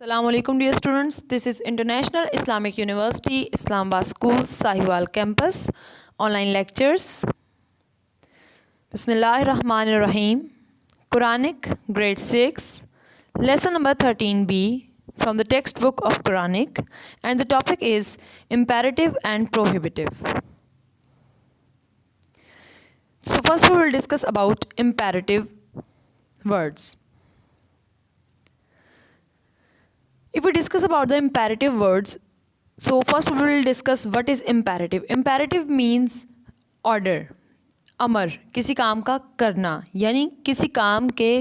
Assalamualaikum dear students, this is International Islamic University Islamabad School Sahiwal campus online lectures. Bismillahirrahmanirrahim. Quranic grade 6 lesson number 13b from the textbook of Quranic, and the topic is imperative and prohibitive. So first we will discuss about imperative words. If we discuss about the imperative words, so first we will discuss what is imperative. Imperative means order, अमर, किसी काम का करना, यानी किसी काम के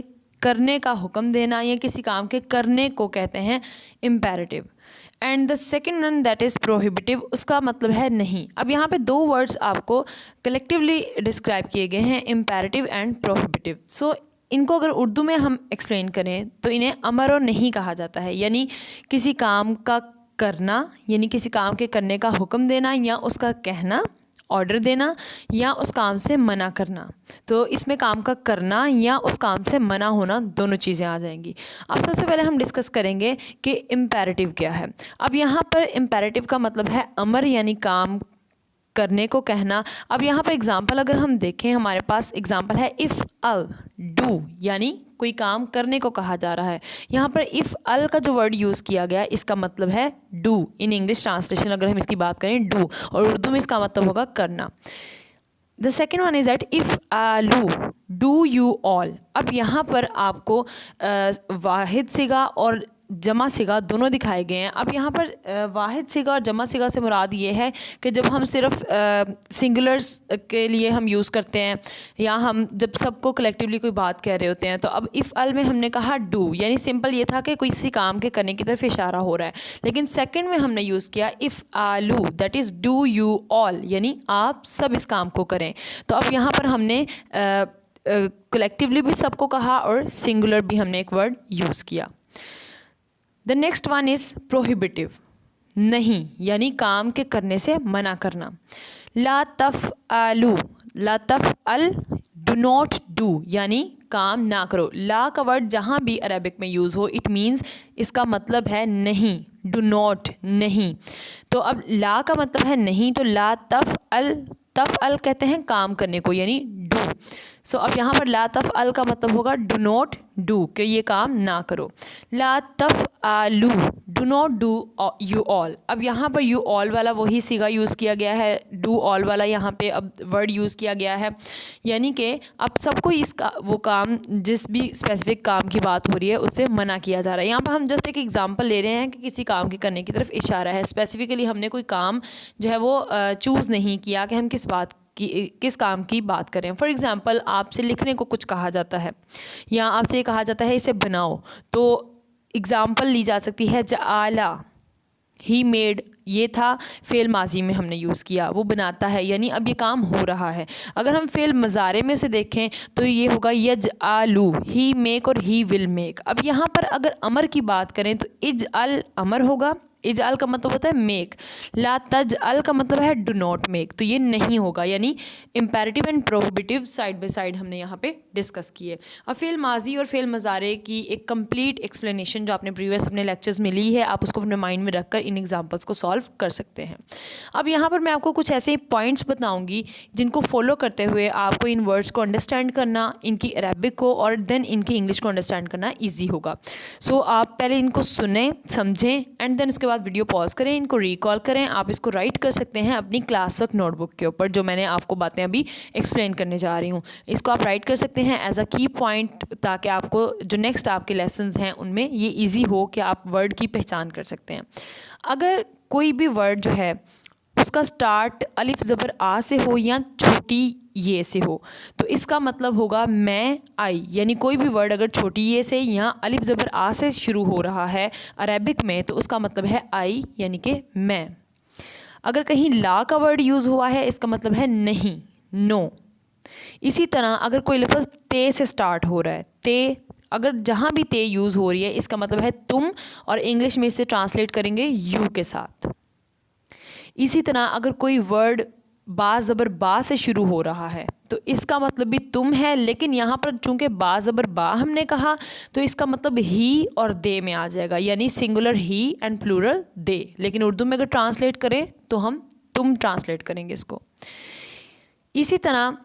करने का हुक्म देना या किसी काम के करने को कहते हैं imperative. And the second one that is prohibitive, उसका मतलब है नहीं. अब यहाँ पे दो वर्ड्स आपको कलेक्टिवली डिस्क्राइब किए गए हैं, इम्पेरेटिव एंड प्रोहिबिटिव. सो इनको अगर उर्दू में हम एक्सप्लेन करें तो इन्हें अमर और नहीं कहा जाता है, यानी किसी काम का करना, यानी किसी काम के करने का हुक्म देना या उसका कहना, ऑर्डर देना, या उस काम से मना करना. तो इसमें काम का करना या उस काम से मना होना दोनों चीज़ें आ जाएंगी. अब सबसे पहले हम डिस्कस करेंगे कि इम्पेरेटिव क्या है. अब यहाँ पर इम्पेरेटिव का मतलब है अमर, यानी काम करने को कहना. अब यहाँ पर एग्जांपल अगर हम देखें, हमारे पास एग्जांपल है इफ़ अल डू, यानी कोई काम करने को कहा जा रहा है. यहाँ पर इफ़ अल का जो वर्ड यूज़ किया गया इसका मतलब है डू. इन इंग्लिश ट्रांसलेशन अगर हम इसकी बात करें डू, और उर्दू में इसका मतलब होगा करना. The second one is that if आलू डू यू ऑल. अब यहाँ पर आपको वाहिद सिगा और जमा सिगा दोनों दिखाए गए हैं. अब यहाँ पर वाहिद सिगा और जमा सिगा से मुराद ये है कि जब हम सिर्फ सिंगुलर्स के लिए हम यूज़ करते हैं या हम जब सबको कलेक्टिवली कोई बात कह रहे होते हैं. तो अब इफ़ अल में हमने कहा डू, यानी सिंपल ये था कि कोई किसी काम के करने की तरफ इशारा हो रहा है. लेकिन सेकंड में हमने यूज़ किया इफ़ आलू, that is do you all, यानी आप सब इस काम को करें. तो अब यहाँ पर हमने कलेक्टिवली भी सबको कहा और सिंगुलर भी हमने एक वर्ड यूज़ किया. The next one is prohibitive, नहीं, यानी काम के करने से मना करना. ला तफ आलू, ला तफ अल, डू नॉट डू, यानी काम ना करो. ला का वर्ड जहाँ भी अरेबिक में यूज़ हो इट मीन्स इसका मतलब है नहीं, डू नॉट नहीं. तो अब ला का मतलब है नहीं, तो ला तफ अल कहते हैं काम करने को, यानी डू. सो अब यहाँ पर ला तफ अल का मतलब होगा डू नॉट डू, कि ये काम ना करो. ला तफ आलू, do not do you all. अब यहाँ पर यू ऑल वाला वही सीगा यूज़ किया गया है, डू ऑल वाला यहाँ पे अब वर्ड यूज़ किया गया है, यानी कि अब सबको इसका वो काम, जिस भी स्पेसिफिक काम की बात हो रही है उससे मना किया जा रहा है. यहाँ पर हम जस्ट एक एग्जांपल ले रहे हैं कि किसी काम के करने की तरफ इशारा है. स्पेसिफिकली हमने कोई काम जो है वो चूज़ नहीं किया कि हम किस काम की बात करें. फॉर एग्ज़ाम्पल आपसे लिखने को कुछ कहा जाता है या आपसे ये कहा जाता है इसे बनाओ, तो एग्ज़ाम्पल ली जा सकती है जआला, ही मेड, ये था फ़ेल माजी में हमने यूज़ किया, वो बनाता है, यानी अब ये काम हो रहा है. अगर हम फ़ेल मज़ारे में से देखें तो ये होगा यज आलू, ही मेक और ही विल मेक. अब यहाँ पर अगर अमर की बात करें तो इज अल अमर होगा, इज अल का मतलब होता है मेक. ला तज अल का मतलब है डू नॉट मेक, तो ये नहीं होगा. यानी imperative and prohibitive side by side हमने यहाँ पे डिस्कस किए. अब फ़ेल माजी और फ़ेल मज़ारे की एक कंप्लीट एक्सप्लेनेशन जो आपने प्रीवियस अपने लेक्चर्स में ली है, आप उसको अपने माइंड में रखकर इन एग्जांपल्स को सॉल्व कर सकते हैं. अब यहाँ पर मैं आपको कुछ ऐसे पॉइंट्स बताऊँगी जिनको फॉलो करते हुए आपको इन वर्ड्स को अंडरस्टैंड करना, इनकी अरेबिक को और देन इनकी इंग्लिश को अंडरस्टैंड करना ईजी होगा. सो आप पहले इनको सुने, समझें, एंड देन उसके बाद वीडियो पॉज करें, इनको रिकॉल करें. आप इसको राइट कर सकते हैं अपनी क्लास वर्क नोटबुक के ऊपर, जो मैंने आपको बातें अभी एक्सप्लेन करने जा रही हूँ. इसको आप राइट कर सकते हैं एज अ की पॉइंट, ताकि आपको जो नेक्स्ट आपके लेसन्स हैं उनमें ये ईजी हो कि आप वर्ड की पहचान कर सकते हैं. अगर कोई भी वर्ड जो है उसका स्टार्ट अलिफ ज़बर आ से हो या छोटी ये से हो, तो इसका मतलब होगा मैं आई. यानी कोई भी वर्ड अगर छोटी ये से या अलिफ ज़बर आ से शुरू हो रहा है अरेबिक में, तो उसका मतलब है आई, यानी कि मैं. अगर कहीं ला का वर्ड यूज़ हुआ है इसका मतलब है नहीं, नो. इसी तरह अगर कोई लफ्ज़ ते से स्टार्ट हो रहा है, ते, अगर जहाँ भी ते यूज़ हो रही है इसका मतलब है तुम, और इंग्लिश में इसे ट्रांसलेट करेंगे यू के साथ. इसी तरह अगर कोई वर्ड बा ज़बर बा से शुरू हो रहा है तो इसका मतलब भी तुम है, लेकिन यहाँ पर चूंकि बा ज़बर बा हमने कहा तो इसका मतलब ही और दे में आ जाएगा, यानी सिंगुलर ही एंड प्लूरल दे। लेकिन उर्दू में अगर ट्रांसलेट करें तो हम तुम ट्रांसलेट करेंगे इसको। इसी तरह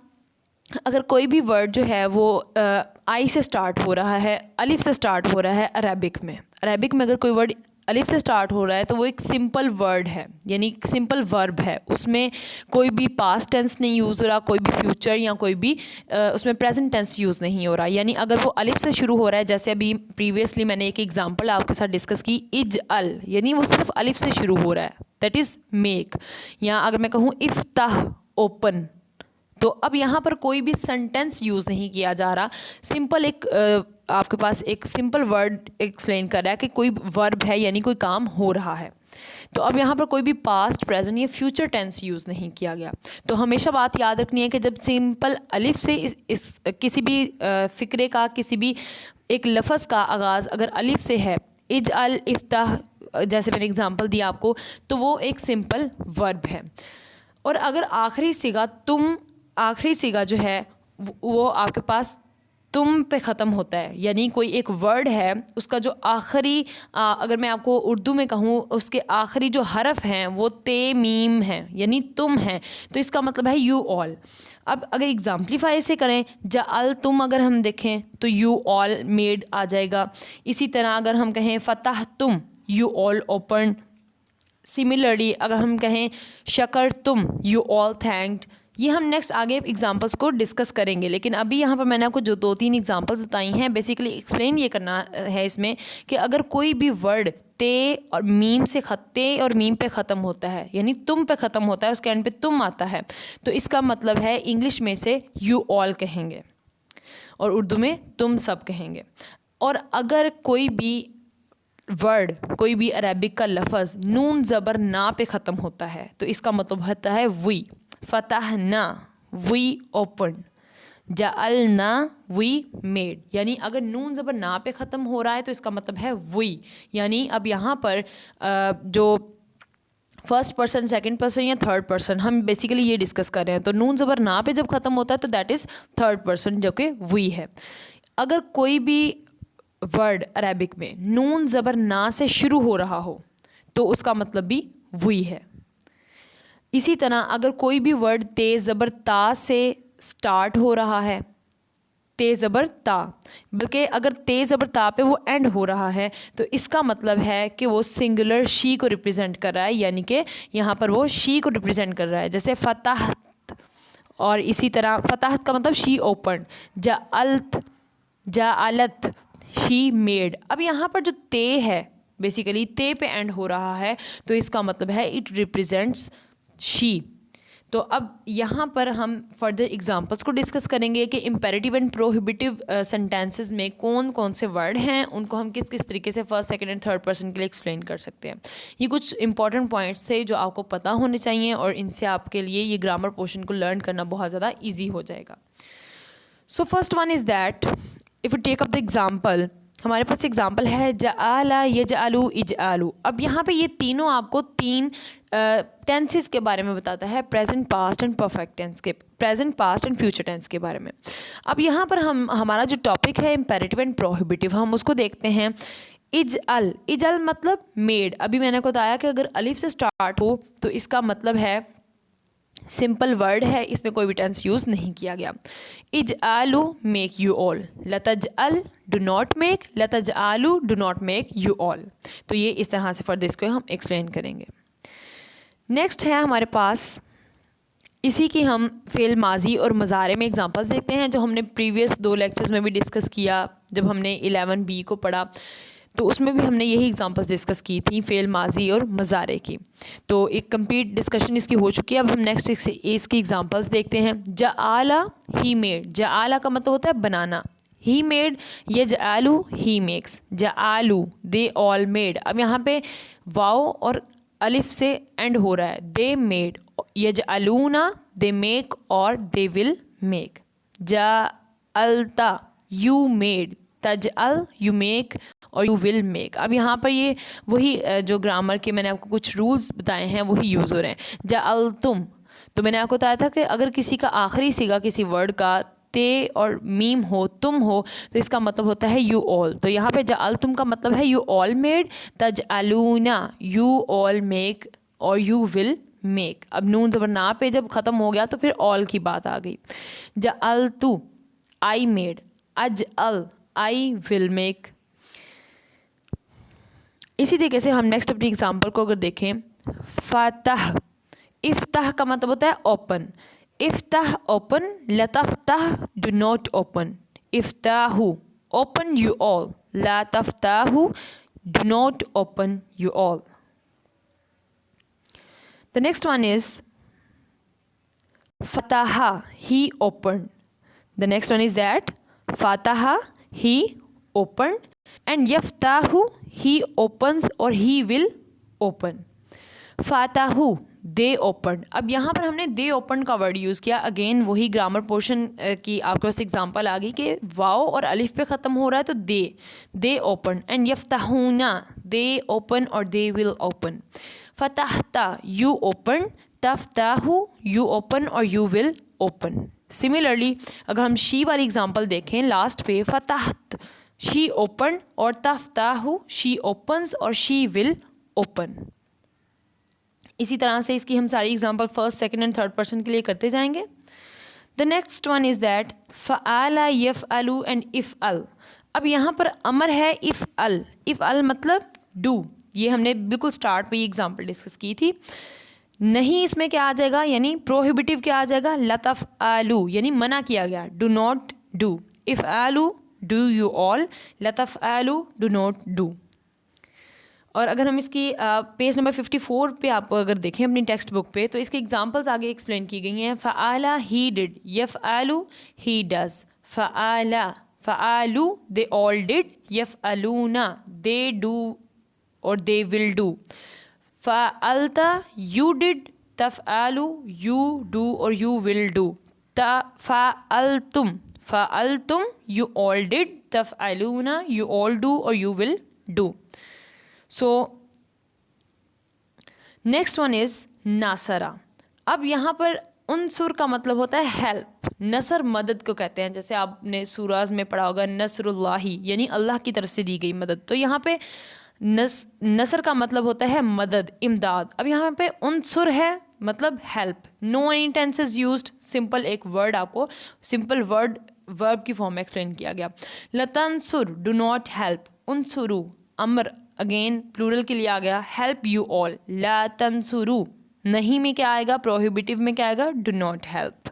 अगर कोई भी वर्ड जो है वो आई से स्टार्ट हो रहा है, अलिफ से स्टार्ट हो रहा है अरेबिक में अगर कोई वर्ड अलिफ से स्टार्ट हो रहा है तो वो एक सिंपल वर्ड है, यानी सिंपल वर्ब है, उसमें कोई भी पास्ट टेंस नहीं यूज़ हो रहा, कोई भी फ्यूचर या कोई भी उसमें प्रेजेंट टेंस यूज़ नहीं हो रहा। यानी अगर वो अलिफ से शुरू हो रहा है, जैसे अभी प्रीवियसली मैंने एक एग्जांपल आपके साथ डिस्कस की इज अल, यानी वो सिर्फ अलिफ से शुरू हो रहा है, दैट इज़ मेक। या अगर मैं कहूँ इफ्ताह ओपन, तो अब यहाँ पर कोई भी सेंटेंस यूज़ नहीं किया जा रहा, सिंपल एक आपके पास एक सिंपल वर्ड एक्सप्लेन कर रहा है कि कोई वर्ब है यानी कोई काम हो रहा है। तो अब यहाँ पर कोई भी पास्ट प्रेजेंट या फ्यूचर टेंस यूज़ नहीं किया गया। तो हमेशा बात याद रखनी है कि जब सिंपल अलिफ से इस किसी भी फ़िक्रे का, किसी भी एक लफ्ज़ का आगाज़ अगर अलिफ से है, इज अल इफ्ताह जैसे मैंने एग्जांपल दिया आपको, तो वो एक सिंपल वर्ब है। और अगर आखिरी सिगा जो है वो आपके पास तुम पे ख़त्म होता है, यानी कोई एक वर्ड है उसका जो आखिरी अगर मैं आपको उर्दू में कहूँ उसके आखिरी जो हरफ हैं वो ते मीम हैं, यानी तुम हैं, तो इसका मतलब है यू ऑल। अब अगर एग्जाम्पलीफाई से करें जाअल तुम, अगर हम देखें तो यू ऑल मेड आ जाएगा। इसी तरह अगर हम कहें फ़तह तुम, यू ऑल ओपन। सिमिलरली अगर हम कहें शकर तुम, यू ऑल थैंक्ड। ये हम नेक्स्ट आगे एग्जांपल्स को डिस्कस करेंगे, लेकिन अभी यहाँ पर मैंने आपको जो 2-3 एग्जांपल्स बताई हैं, बेसिकली एक्सप्लेन ये करना है इसमें कि अगर कोई भी वर्ड ते और मीम पे ख़त्म होता है, यानी तुम पे ख़त्म होता है, उसके एंड पे तुम आता है, तो इसका मतलब है इंग्लिश में से यू ऑल कहेंगे और उर्दू में तुम सब कहेंगे। और अगर कोई भी वर्ड, कोई भी अरेबिक का लफ्ज़ नून ज़बर ना पे ख़त्म होता है तो इसका मतलब होता है वी। फ़तहना वी ओपन, जअलना वी मेड, यानी अगर नून ज़बर ना पे ख़त्म हो रहा है तो इसका मतलब है वी। यानी अब यहाँ पर जो फर्स्ट पर्सन, सेकंड पर्सन या थर्ड पर्सन, हम बेसिकली ये डिस्कस कर रहे हैं, तो नून ज़बर ना पे जब ख़त्म होता है तो दैट इज़ थर्ड पर्सन जो कि वी है। अगर कोई भी वर्ड अरेबिक में नून ज़बर ना से शुरू हो रहा हो तो उसका मतलब भी वी है। इसी तरह अगर कोई भी वर्ड ते ज़बर ता से स्टार्ट हो रहा है, ते ज़बर ता, बल्कि अगर ते ज़बर ता पे वो एंड हो रहा है तो इसका मतलब है कि वो सिंगुलर शी को रिप्रेजेंट कर रहा है, यानी कि यहाँ पर वो शी को रिप्रेजेंट कर रहा है, जैसे फ़तहत। और इसी तरह फ़तहत का मतलब शी ओपन, जाअलत शी मेड। अब यहाँ पर जो ते है बेसिकली ते पे एंड हो रहा है तो इसका मतलब है इट रिप्रेजेंट्स शी। तो अब यहाँ पर हम फर्दर एग्जांपल्स को डिस्कस करेंगे कि इम्पेरेटिव एंड प्रोहिबिटिव सेंटेंसेस में कौन कौन से वर्ड हैं, उनको हम किस किस तरीके से first, second and third person के लिए एक्सप्लेन कर सकते हैं। ये कुछ इंपॉर्टेंट पॉइंट्स थे जो आपको पता होने चाहिए और इनसे आपके लिए ये ग्रामर पोर्शन को लर्न करना बहुत ज़्यादा ईजी हो जाएगा। So first one is that if you take up the example, हमारे पास एग्जाम्पल है जआला यजआलू इजआलू। अब यहाँ पे ये तीनों आपको 3 टेंसेस के बारे में बताता है, present, past and perfect tense के, present, past and future tense के बारे में। अब यहाँ पर हमारा जो टॉपिक है इम्पेरेटिव एंड प्रोहिबिटिव, हम उसको देखते हैं। इजअल मतलब मेड। अभी मैंने आपको बताया कि अगर अलिफ से स्टार्ट हो तो इसका मतलब है सिंपल वर्ड है, इसमें कोई भी टेंस यूज़ नहीं किया गया। इजआलू मेक यू ऑल, लतजअल डू नॉट मेक, लतजआलू do not make you all. तो ये इस तरह से फर्दर इसको हम एक्सप्लेन करेंगे। नेक्स्ट है हमारे पास, इसी की हम फ़ेल माजी और मज़ारे में एग्जांपल्स देखते हैं, जो हमने प्रीवियस 2 लेक्चर्स में भी डिस्कस किया जब हमने 11B को पढ़ा, तो उसमें भी हमने यही एग्जांपल्स डिस्कस की थी फ़ेल माजी और मज़ारे की। तो एक कंप्लीट डिस्कशन इसकी हो चुकी है। अब हम नेक्स्ट इसकी एग्जांपल्स देखते हैं। जआला ही मेड, जआला का मतलब होता है बनाना, ही मेड यजआलू ही मेक्स, जआलू दे ऑल मेड। अब यहाँ पे वाओ और अलिफ से एंड हो रहा है, दे मेड, यजअलूना दे मेक और दे विल मेक। जअलता यू मेड, तजअल यू मेक और यू विल मेक। अब यहाँ पर ये वही जो ग्रामर के मैंने आपको कुछ रूल्स बताए हैं वही यूज़ हो रहे हैं। जअलतुम तो मैंने आपको बताया था कि अगर किसी का आखिरी सिगा किसी वर्ड का ते और मीम हो, तुम हो, तो इसका मतलब होता है यू ऑल। तो यहाँ पे जअल तुम का मतलब है यू ऑल मेड, तजअलूना यू ऑल मेक और यू विल मेक। अब नून ज़बर ना पे जब ख़त्म हो गया तो फिर ऑल की बात आ गई। जअल तू आई मेड, अजअल आई विल मेक। इसी तरीके से हम नेक्स्ट अपनी एग्जांपल को अगर देखें, फ़तह, इफ्ताह का मतलब होता है ओपन। इफ्ताह ओपन, लतफ्ताह डू नॉट ओपन। इफ्ताहू ओपन यू ऑल, ला तफ्ताहू do not open you all. The next one is फताहा, he open. The next one is that फताहा, ही ओपन, एंड यफ्ताहू, he opens और he will open। फाताहू they open. अब यहाँ पर हमने दे ओपन का वर्ड यूज़ किया। अगेन वही ग्रामर पोर्शन की आपके पास एग्जांपल आ गई कि वाओ और अलिफ पे ख़त्म हो रहा है तो दे ओपन। एंड यफ्ताहूना दे ओपन और दे विल ओपन। फताहता यू ओपन, तफ्ताहू यू ओपन और यू विल ओपन। सिमिलरली अगर हम शी वाली एग्जांपल देखें लास्ट पे, फताहत शी ओपन और तफ्ताहू शी ओपन्स और शी विल ओपन। इसी तरह से इसकी हम सारी example first, second and third person के लिए करते जाएंगे। The next one is that फ़अला यफ़अलु एंड इफ़अल। अब यहाँ पर अमर है इफ़अल। इफ़अल मतलब डू, ये हमने बिल्कुल स्टार्ट पे ये एग्जांपल डिस्कस की थी। नहीं इसमें क्या आ जाएगा, यानी प्रोहिबिटिव क्या आ जाएगा, लतफ़अलु यानी मना किया गया, डू नॉट डू। इफ़अलु डू यू ऑल, लतफ़अलु डू नॉट डू। और अगर हम इसकी पेज नंबर 54 पे आप अगर देखें अपनी टेक्स्ट बुक पे, तो इसके एग्जांपल्स आगे एक्सप्लेन की गई हैं। फ़अला ही डिड, यफ़अलु ही डज, फ़अला फ़अलु दे ऑल डिड, यफ़अलूना दे डू और दे विल डू। फ़अलता यू डिड, तफ़अलु यू डू और यू विल डू। फ़अलतुम फ़अलतुम यू ऑल डिड, तफ़अलूना यू ऑल डू और you will do. So next one is नासरा। अब यहाँ पर उनसुर का मतलब होता है हेल्प। नसर मदद को कहते हैं, जैसे आपने सूराज में पढ़ा होगा नसरुल्लाही यानी अल्लाह की तरफ से दी गई मदद। तो यहाँ पे नसर का मतलब होता है मदद, इमदाद। अब यहाँ पे उनसुर है मतलब help. No any tenses used, simple एक वर्ड आपको सिंपल वर्ब की फॉर्म में एक्सप्लेन किया गया। लतनसुर डू नॉट हेल्प, उनसुरु अमर अगेन प्लूरल के लिए आ गया, हेल्प यू ऑल। ला तंसुरु नहीं में क्या आएगा, प्रोहिबिटिव में क्या आएगा, डू नॉट हेल्प।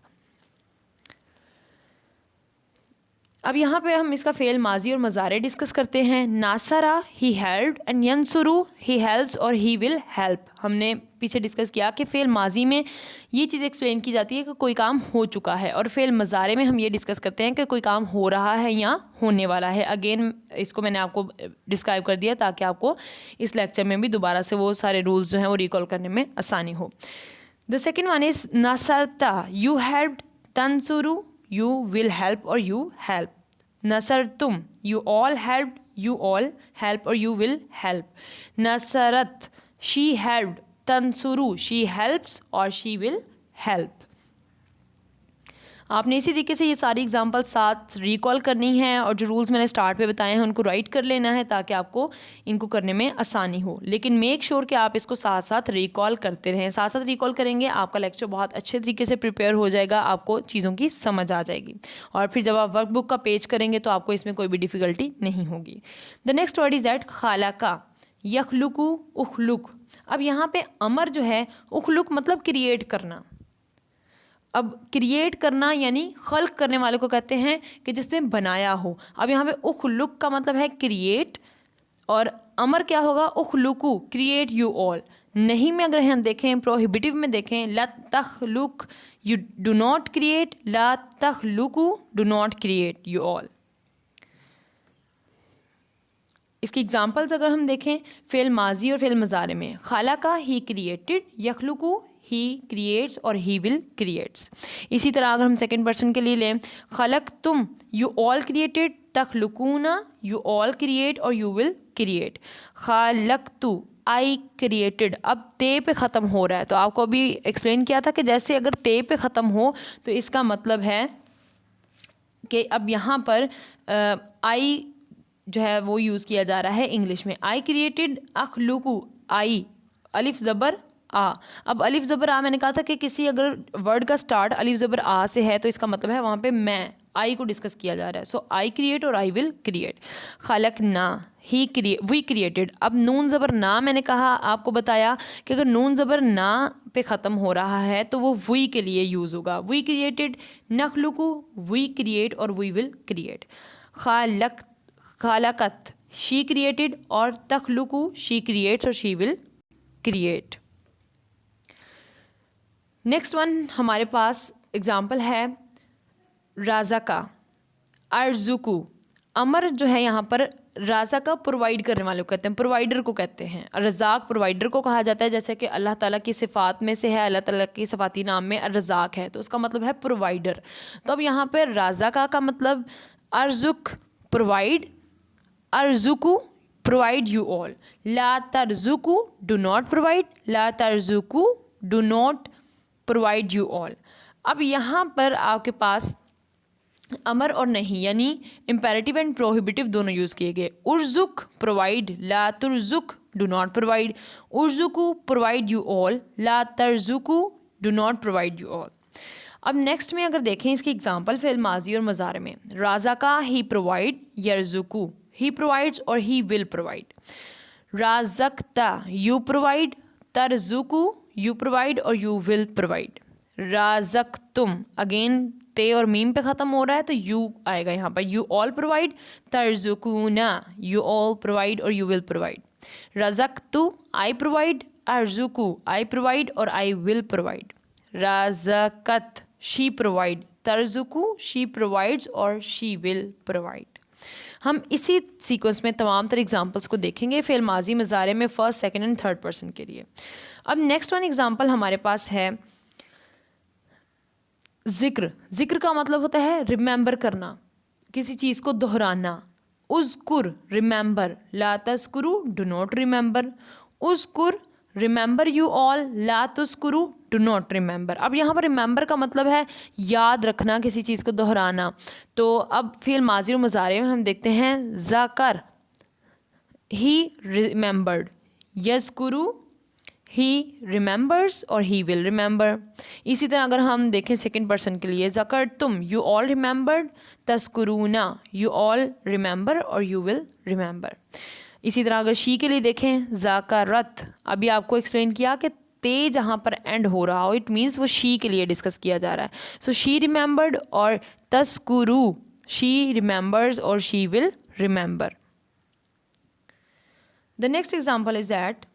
अब यहाँ पे हम इसका फ़ेल माजी और मज़ारे डिस्कस करते हैं। नासरा ही हेल्प्ड एंड यंसुरु ही हेल्प्स और ही विल हेल्प। हमने पीछे डिस्कस किया कि फ़ेल माजी में ये चीज़ एक्सप्लेन की जाती है कि कोई काम हो चुका है, और फ़ेल मज़ारे में हम ये डिस्कस करते हैं कि कोई काम हो रहा है या होने वाला है। अगेन इसको मैंने आपको डिस्क्राइब कर दिया ताकि आपको इस लेक्चर में भी दोबारा से वो सारे रूल्स जो हैं वो रिकॉल करने में आसानी हो। द सेकेंड वन इज़ नसरता यू हेल्प्ड, तंसुरु you will help or you help. Nasartum you all helped, you all help or you will help. Nasarat she helped, tansuru she helps or she will help. आपने इसी तरीके से ये सारी example साथ recall करनी है, और जो रूल्स मैंने स्टार्ट पे बताए हैं उनको राइट कर लेना है ताकि आपको इनको करने में आसानी हो। लेकिन मेक श्योर कि आप इसको साथ साथ रिकॉल करते रहें। साथ साथ रिकॉल करेंगे आपका लेक्चर बहुत अच्छे तरीके से प्रिपेयर हो जाएगा, आपको चीज़ों की समझ आ जाएगी, और फिर जब आप वर्कबुक का पेज करेंगे तो आपको इसमें कोई भी डिफ़िकल्टी नहीं होगी। The next word is that खालाका, यखलुकु उखलुक। अब यहाँ पे अमर जो है, उखलुक मतलब क्रिएट करना। अब क्रिएट करना यानी खल्क करने वाले को कहते हैं कि जिसने बनाया हो। अब यहाँ पे उखलुक का मतलब है क्रिएट, और अमर क्या होगा, उखलुकु क्रिएट यू ऑल। नहीं में अगर हम देखें, प्रोहिबिटिव में देखें, ला तखलुक यू डू नॉट क्रिएट, ला तखलुकु do not create you all. इसकी एग्जांपल्स अगर हम देखें फ़ेल माजी और फ़ेल मज़ारे में, खाला का ही क्रिएटेड, यखलुकु ही क्रिएट्स और ही विल क्रिएट्स। इसी तरह अगर हम सेकेंड पर्सन के लिए लें, खलक तुम यू ऑल क्रिएटेड, तखलुकूना यू ऑल क्रिएट और यू विल क्रिएट। खालक तू आई क्रिएटेड, अब ते पे ख़त्म हो रहा है, तो आपको अभी एक्सप्लेन किया था कि जैसे अगर ते पे ख़त्म हो तो इसका मतलब है कि अब यहाँ पर आई जो है वो यूज़ किया जा रहा है इंग्लिश में। आई क्रिएटेड अखलुकु, आई अलिफ ज़बर आ। अब अलिफ ज़बर आ मैंने कहा था कि किसी अगर वर्ड का स्टार्ट अलिफ ज़बर आ से है तो इसका मतलब है वहाँ पे मैं आई को डिस्कस किया जा रहा है। सो आई क्रिएट और आई विल क्रिएट। खालक ना, ही वी क्रिएटेड। अब नून ज़बर ना मैंने कहा आपको बताया कि अगर नून ज़बर ना पे ख़त्म हो रहा है तो वो वी के लिए यूज़ होगा। वी क्रिएटेड नखलुकु, वी क्रिएट और वी विल क्रिएट। खालकत, शी क्रिएटेड और तखलुकु, शी क्रिएट्स और she will create. Next one हमारे पास एग्जाम्पल है राज़ाका, अर्जुकू। अमर जो है यहाँ पर राज़ाका प्रोवाइड करने वाले को कहते हैं, प्रोवाइडर को कहते हैं। रज़ाक प्रोवाइडर को कहा जाता है, जैसे कि अल्लाह ताला की सिफ़ात में से है, अल्लाह ताला की सिफ़ाती नाम में रज़ाक है तो उसका मतलब है प्रोवाइडर। तो अब यहाँ पर राज़ाका का मतलब अर्जुक प्रोवाइड, अर्जुकू प्रोवाइड यू ऑल। ला तरजुकू डू नॉट प्रोवाइड, ला तरजुकू do not provide you all. अब यहाँ पर आपके पास अमर और नहीं यानी इम्पेरेटिव एंड प्रोहिबिटिव दोनों यूज़ किए गए। उर्जुक प्रोवाइड, ला तुर्जुक डू नॉट प्रोवाइड। उर्जुकू प्रोवाइड यू ऑल, ला तरजुकू do not provide you all. अब नेक्स्ट में अगर देखें इसकी एग्जांपल फ़िल माजी और मज़ारे में, राज़ाका ही प्रोवाइड, यरजुकू ही प्रोवाइड्स और ही विल प्रोवाइड। राज़कता यू प्रोवाइड, तरजुकू यू प्रोवाइड और यू विल प्रोवाइड। राज़क तुम, अगेन ते और मीम पे ख़त्म हो रहा है तो यू आएगा यहाँ पर। यू ऑल प्रोवाइड, तरजुकूना यू ऑल प्रोवाइड और यू विल प्रोवाइड। रज़कतु आई प्रोवाइड, अर्जुकू आई प्रोवाइड और आई विल प्रोवाइड। राज़कत शी प्रोवाइड, तरजुकू शी प्रोवाइड्स और शी विल प्रोवाइड। हम इसी सीक्वेंस में तमाम तरह एग्जांपल्स को देखेंगे फ़ेल माजी मज़ारे में first, second and third person के लिए। अब नेक्स्ट वन एग्जांपल हमारे पास है ज़िक्र। ज़िक्र का मतलब होता है रिमेंबर करना, किसी चीज़ को दोहराना। उज़कुर रिमेंबर, ला तज़कुरु डू नॉट रिमेंबर। उज़कुर रिमेंबर यू ऑल, ला तज़कुरु डू नॉट रिमेंबर। अब यहाँ पर रिमेंबर का मतलब है याद रखना, किसी चीज़ को दोहराना। तो अब फ़िल माजी और मुज़ारे में हम देखते हैं ज़ाकर ही रिमेंबर्ड, यज़कुरु ही रिमेंबर्स और ही विल रिमेंबर। इसी तरह अगर हम देखें सेकंड पर्सन के लिए, ज़कर तुम यू ऑल रिमेंबर्ड, तस्कुरूना यू ऑल रिमेंबर और यू विल रिमेंबर। इसी तरह अगर शी के लिए देखें, ज़ाकरत, अभी आपको एक्सप्लेन किया कि ते जहाँ पर एंड हो रहा हो इट मीन्स वो शी के लिए डिस्कस किया जा रहा है। सो शी रिमेंबर्ड और तस्कुरू शी रिमेंबर्स और she will remember. The next example is that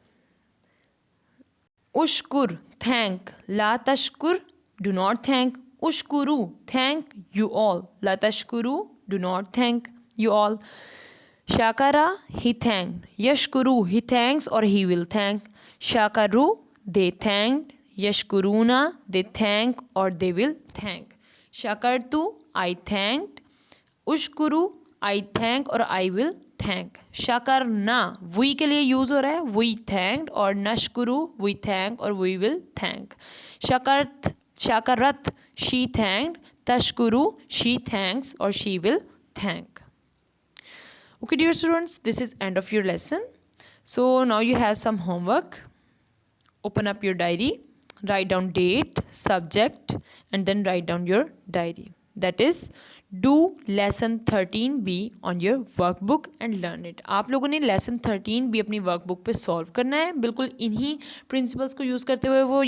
उश्कुर थैंक, ला तशकुर डू नॉट थैंक। उश्कुरू थैंक यू ऑल, ला तशकुरू do not thank you all. शाकरा ही थैंक, यशकुरू ही थैंक्स और ही विल थैंक। शाकरू दे थैंक्ड, यशकुरूना दे थैंक और दे विल थैंक। शकरतु आई थैंक्ड, उश्कुरू आई थैंक और आई विल थैंक। शकरना वी के लिए यूज़ हो रहा है, वी थैंक्ड, और नशकुरू वी थैंक और वी विल थैंक। शकरत शी थैंक्ड, तशकुरू शी थैंक्स और she will thank. Okay dear students, this is end of your lesson. So now you have some homework. Open up your diary, write down date, subject and then write down your diary. That is do lesson 13B on your workbook and learn it. आप लोगों ने lesson 13B अपनी workbook पे solve करना है, बिल्कुल इन्हीं principles को use करते हुए वो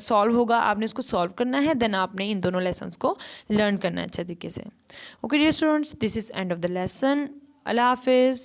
solve होगा, आपने इसको solve करना है, then आपने इन दोनों lessons को learn करना है अच्छे तरीके से. Okay dear students, this is end of the lesson. Allah Hafiz.